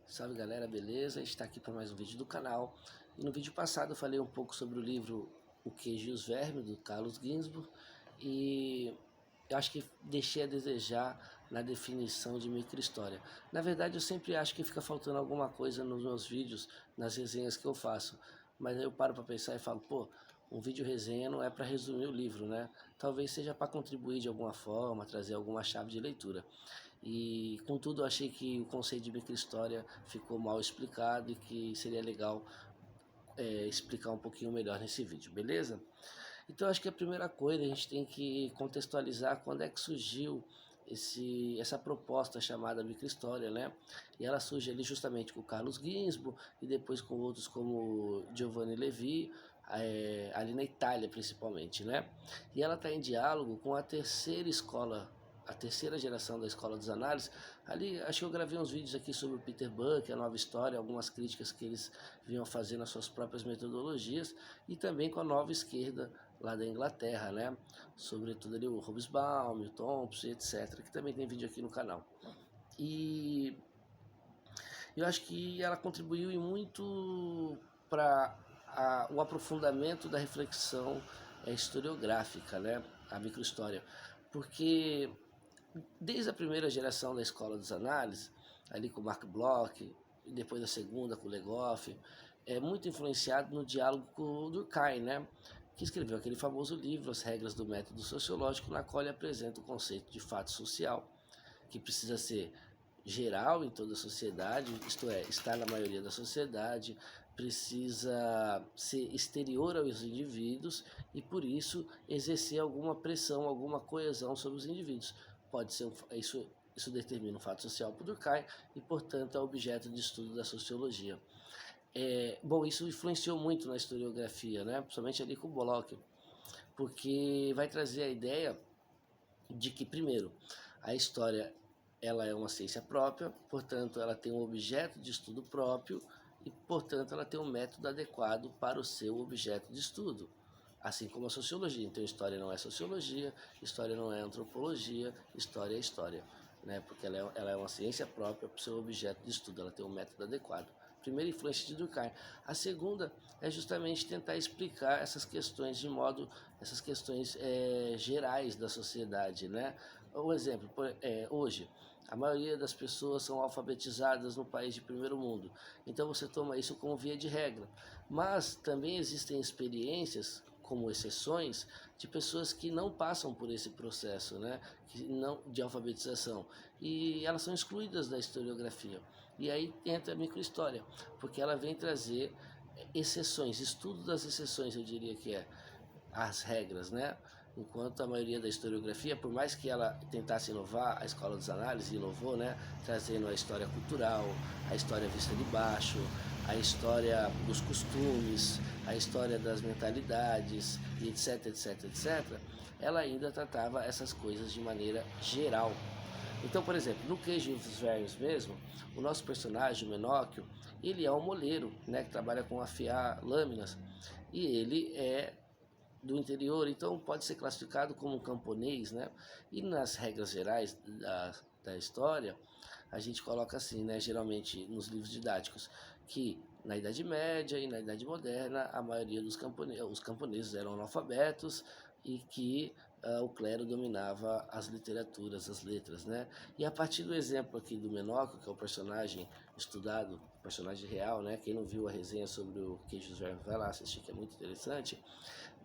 Salve galera, beleza? Está aqui para mais um vídeo do canal. E no vídeo passado eu falei um pouco sobre o livro O Queijo e os Vermes, do Carlos Ginzburg, e eu acho que deixei a desejar na definição de microhistória. Na verdade, eu sempre acho que fica faltando alguma coisa nos meus vídeos, nas resenhas que eu faço, mas aí eu paro para pensar e falo, pô, um vídeo resenha não é para resumir o livro, né? Talvez seja para contribuir de alguma forma, trazer alguma chave de leitura. E contudo eu achei que o conceito de microhistória ficou mal explicado e que seria legal explicar um pouquinho melhor nesse vídeo, beleza? Então acho que a primeira coisa a gente tem que contextualizar quando é que surgiu essa proposta chamada microhistória, né? E ela surge ali justamente com o Carlos Ginzburg e depois com outros como Giovanni Levi, ali na Itália principalmente, né? E ela está em diálogo com a terceira geração da escola dos análises. Ali, acho que eu gravei uns vídeos aqui sobre o Peter Buck, a nova história, algumas críticas que eles vinham fazendo às suas próprias metodologias, e também com a nova esquerda lá da Inglaterra, né? Sobretudo ali o Hobsbawm, o Thompson, etc., que também tem vídeo aqui no canal. E eu acho que ela contribuiu muito para o aprofundamento da reflexão historiográfica, né? A microhistória. Porque desde a primeira geração da escola dos análises, ali com Mark Bloch, e depois da segunda com Legoff, é muito influenciado no diálogo com o Durkheim, né? Que escreveu aquele famoso livro, As Regras do Método Sociológico, na qual ele apresenta o conceito de fato social, que precisa ser geral em toda a sociedade, isto é, estar na maioria da sociedade, precisa ser exterior aos indivíduos e, por isso, exercer alguma pressão, alguma coesão sobre os indivíduos. Pode ser isso determina um fato social para Durkheim e, portanto, é objeto de estudo da sociologia. Bom, isso influenciou muito na historiografia, né? Principalmente ali com o Bloch, porque vai trazer a ideia de que, primeiro, a história ela é uma ciência própria, portanto, ela tem um objeto de estudo próprio e, portanto, ela tem um método adequado para o seu objeto de estudo. Assim como a sociologia. Então, história não é sociologia, história não é antropologia, história é história, né? Porque ela é uma ciência própria para o seu objeto de estudo, ela tem um método adequado. Primeira influência de Durkheim. A segunda é justamente tentar explicar essas questões essas questões gerais da sociedade, né? Um exemplo, hoje, a maioria das pessoas são alfabetizadas no país de primeiro mundo, então você toma isso como via de regra. Mas também existem experiências, como exceções, de pessoas que não passam por esse processo, né, de alfabetização, e elas são excluídas da historiografia. E aí entra a microhistória, porque ela vem trazer exceções, estudo das exceções, eu diria que é as regras, né? Enquanto a maioria da historiografia, por mais que ela tentasse inovar, a escola dos análises inovou, né? Trazendo a história cultural, a história vista de baixo, a história dos costumes, a história das mentalidades, etc, etc, etc, ela ainda tratava essas coisas de maneira geral. Então, por exemplo, no Queijo dos Vermes mesmo, o nosso personagem, o Menóquio, ele é um moleiro, né, que trabalha com afiar lâminas, e ele é do interior, então pode ser classificado como um camponês, né? E nas regras gerais da história, a gente coloca assim, né, geralmente nos livros didáticos, que na Idade Média e na Idade Moderna, a maioria os camponeses eram analfabetos e que o clero dominava as literaturas, as letras, né? E a partir do exemplo aqui do Menóquio, que é o personagem estudado, personagem real, né? Quem não viu a resenha sobre o Queijo dos Vermes, vai lá assistir, que é muito interessante.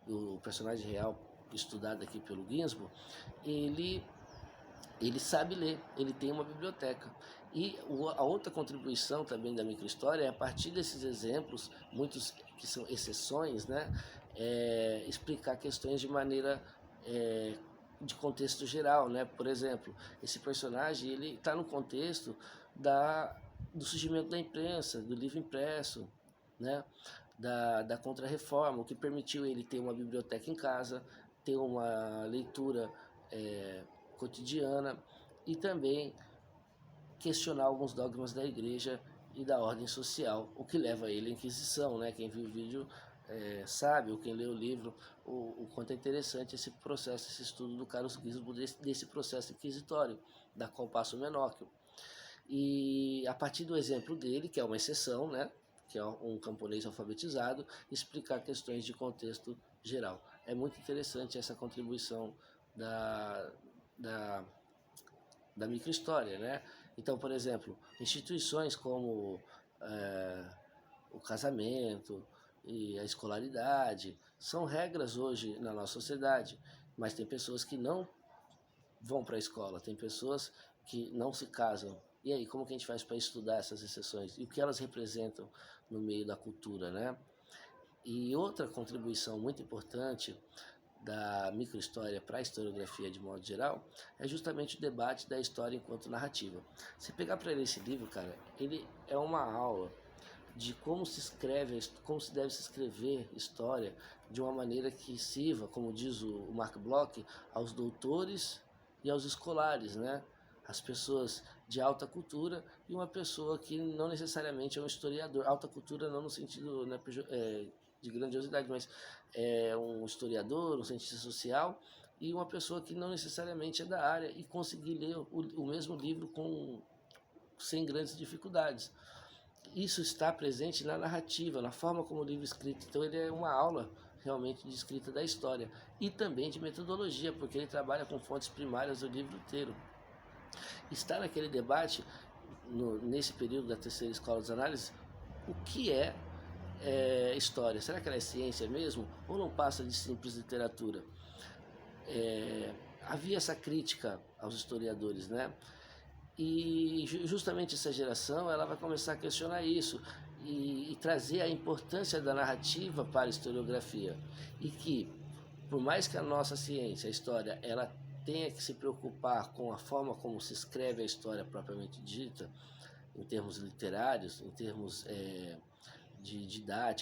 O personagem real estudado aqui pelo Ginzburg, ele sabe ler, ele tem uma biblioteca. E a outra contribuição também da microhistória é a partir desses exemplos, muitos que são exceções, né, explicar questões de maneira de contexto geral, né? Por exemplo, esse personagem ele está no contexto do surgimento da imprensa, do livro impresso, né? Da Contra-Reforma, o que permitiu ele ter uma biblioteca em casa, ter uma leitura cotidiana e também questionar alguns dogmas da igreja e da ordem social, o que leva ele à Inquisição, né? Quem viu o vídeo sabe, ou quem lê o livro, o quanto é interessante esse processo, esse estudo do Carlos Ginzburg desse processo inquisitório, da qual passa o Menóquio. e a partir do exemplo dele, que é uma exceção, né, que é um camponês alfabetizado, explicar questões de contexto geral. É muito interessante essa contribuição da, da, da microhistória, né? Então, por exemplo, instituições como o casamento e a escolaridade são regras hoje na nossa sociedade, mas tem pessoas que não vão para a escola, tem pessoas que não se casam. E aí, como que a gente faz para estudar essas exceções? E o que elas representam no meio da cultura, né? E outra contribuição muito importante da microhistória para a historiografia de modo geral é justamente o debate da história enquanto narrativa. Se pegar para ler esse livro, cara, ele é uma aula de como se escreve, como se deve se escrever história de uma maneira que sirva, como diz o Mark Bloch, aos doutores e aos escolares, né? As pessoas de alta cultura e uma pessoa que não necessariamente é um historiador. Alta cultura não no sentido, né, de grandiosidade, mas é um historiador, um cientista social e uma pessoa que não necessariamente é da área e conseguir ler o mesmo livro sem grandes dificuldades. Isso está presente na narrativa, na forma como o livro é escrito. Então ele é uma aula realmente de escrita da história e também de metodologia, porque ele trabalha com fontes primárias do livro inteiro. Está naquele debate, nesse período da terceira escola das análises, o que é história? Será que ela é ciência mesmo ou não passa de simples literatura? Havia essa crítica aos historiadores, né? E justamente essa geração ela vai começar a questionar isso e trazer a importância da narrativa para a historiografia. E que, por mais que a nossa ciência, a história, ela tenha que se preocupar com a forma como se escreve a história propriamente dita, em termos literários, em termos de didática,